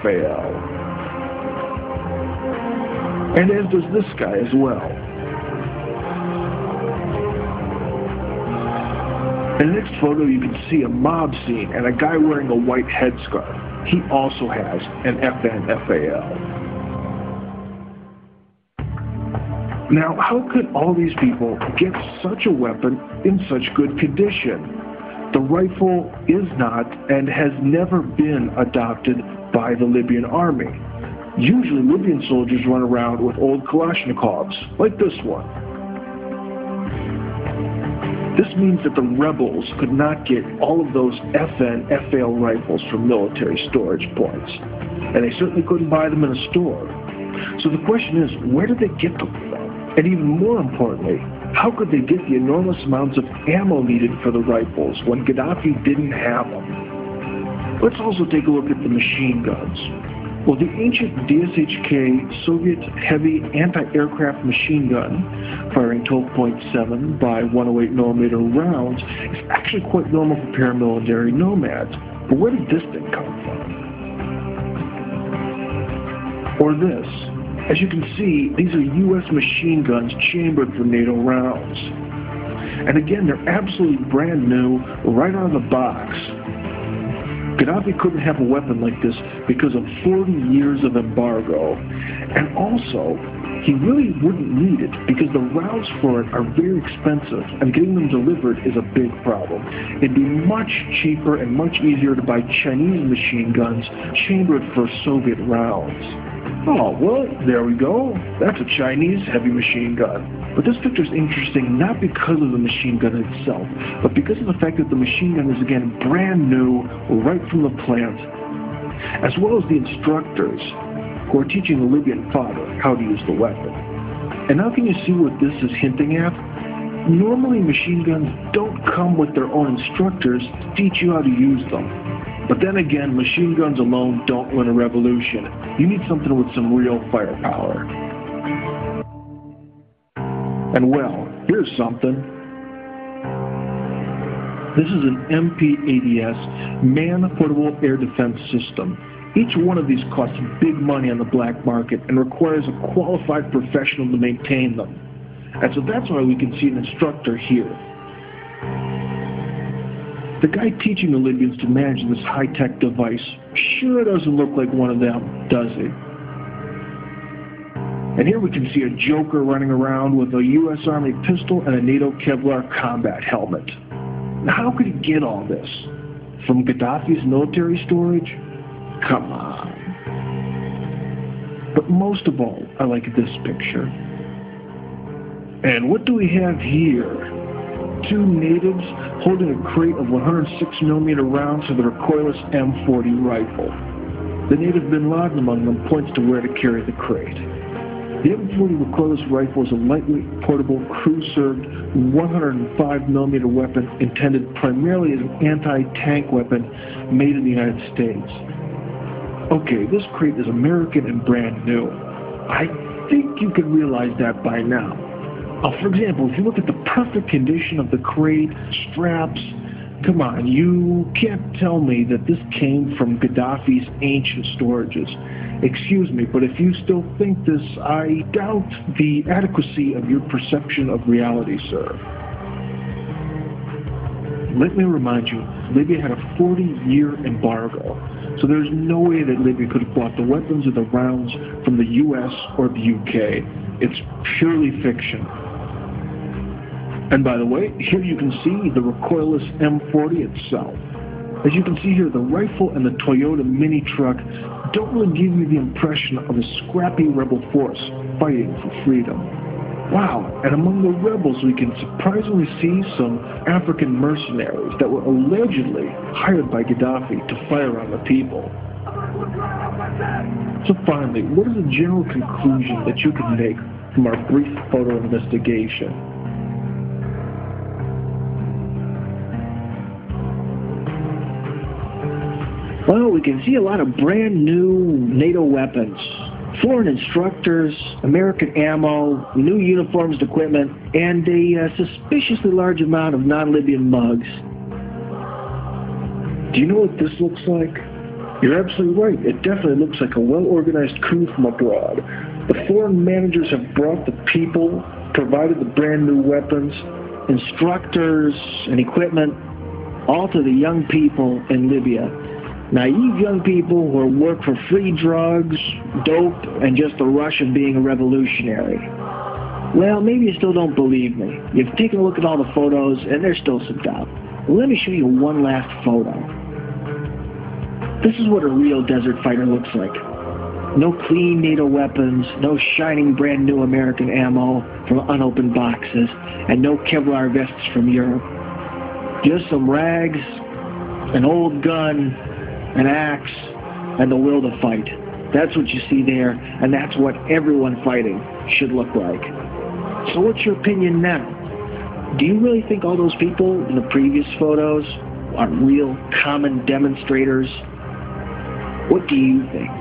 FAL. And as does this guy as well. In the next photo, you can see a mob scene and a guy wearing a white headscarf. He also has an FN-FAL. Now, how could all these people get such a weapon in such good condition? The rifle is not and has never been adopted by the Libyan army. Usually, Libyan soldiers run around with old Kalashnikovs, like this one. This means that the rebels could not get all of those FN-FAL rifles from military storage points, and they certainly couldn't buy them in a store. So the question is, where did they get them from? And even more importantly, how could they get the enormous amounts of ammo needed for the rifles when Gaddafi didn't have them? Let's also take a look at the machine guns. Well, the ancient DSHK Soviet heavy anti-aircraft machine gun, firing 12.7 by 108mm rounds, is actually quite normal for paramilitary nomads. But where did this thing come from? Or this. As you can see, these are U.S. machine guns chambered for NATO rounds. And again, they're absolutely brand new, right out of the box. Gaddafi couldn't have a weapon like this because of 40 years of embargo. And also, he really wouldn't need it because the rounds for it are very expensive, and getting them delivered is a big problem. It'd be much cheaper and much easier to buy Chinese machine guns chambered for Soviet rounds. Oh, well, there we go. That's a Chinese heavy machine gun. But this picture is interesting not because of the machine gun itself, but because of the fact that the machine gun is, again, brand new, right from the plant, as well as the instructors who are teaching the Libyan father how to use the weapon. And now can you see what this is hinting at? Normally, machine guns don't come with their own instructors to teach you how to use them. But then again, machine guns alone don't win a revolution. You need something with some real firepower. And well, here's something. This is an MP-80S man-portable air defense system. Each one of these costs big money on the black market and requires a qualified professional to maintain them. And so that's why we can see an instructor here. The guy teaching the Libyans to manage this high-tech device sure doesn't look like one of them, does he? And here we can see a joker running around with a U.S. Army pistol and a NATO Kevlar combat helmet. Now, how could he get all this? From Gaddafi's military storage? Come on. But most of all, I like this picture. And what do we have here? Two natives holding a crate of 106mm rounds for the recoilless M40 rifle. The native bin Laden among them points to where to carry the crate. The M40 recoilless rifle is a lightweight, portable, crew-served 105mm weapon intended primarily as an anti-tank weapon made in the United States. Okay, this crate is American and brand new. I think you can realize that by now. For example, if you look at the perfect condition of the crate, straps, come on, you can't tell me that this came from Gaddafi's ancient storages. Excuse me, but if you still think this, I doubt the adequacy of your perception of reality, sir. Let me remind you, Libya had a 40-year embargo, so there's no way that Libya could have bought the weapons or the rounds from the U.S. or the U.K. It's purely fiction. And by the way, here you can see the recoilless M40 itself. As you can see here, the rifle and the Toyota mini truck don't really give you the impression of a scrappy rebel force fighting for freedom. Wow, and among the rebels we can surprisingly see some African mercenaries that were allegedly hired by Gaddafi to fire on the people. So finally, what is the general conclusion that you can make from our brief photo investigation? Well, we can see a lot of brand new NATO weapons, foreign instructors, American ammo, new uniforms and equipment, and a suspiciously large amount of non-Libyan mugs. Do you know what this looks like? You're absolutely right. It definitely looks like a well-organized coup from abroad. The foreign managers have brought the people, provided the brand new weapons, instructors, and equipment, all to the young people in Libya. Naive young people who work for free drugs, dope, and just the rush of being a revolutionary. Well, maybe you still don't believe me. You've taken a look at all the photos, and there's still some doubt. Well, let me show you one last photo. This is what a real desert fighter looks like. No clean NATO weapons, no shining brand new American ammo from unopened boxes, and no Kevlar vests from Europe. Just some rags, an old gun, an axe, and the will to fight. That's what you see there, and that's what everyone fighting should look like. So what's your opinion now? Do you really think all those people in the previous photos are real common demonstrators? What do you think?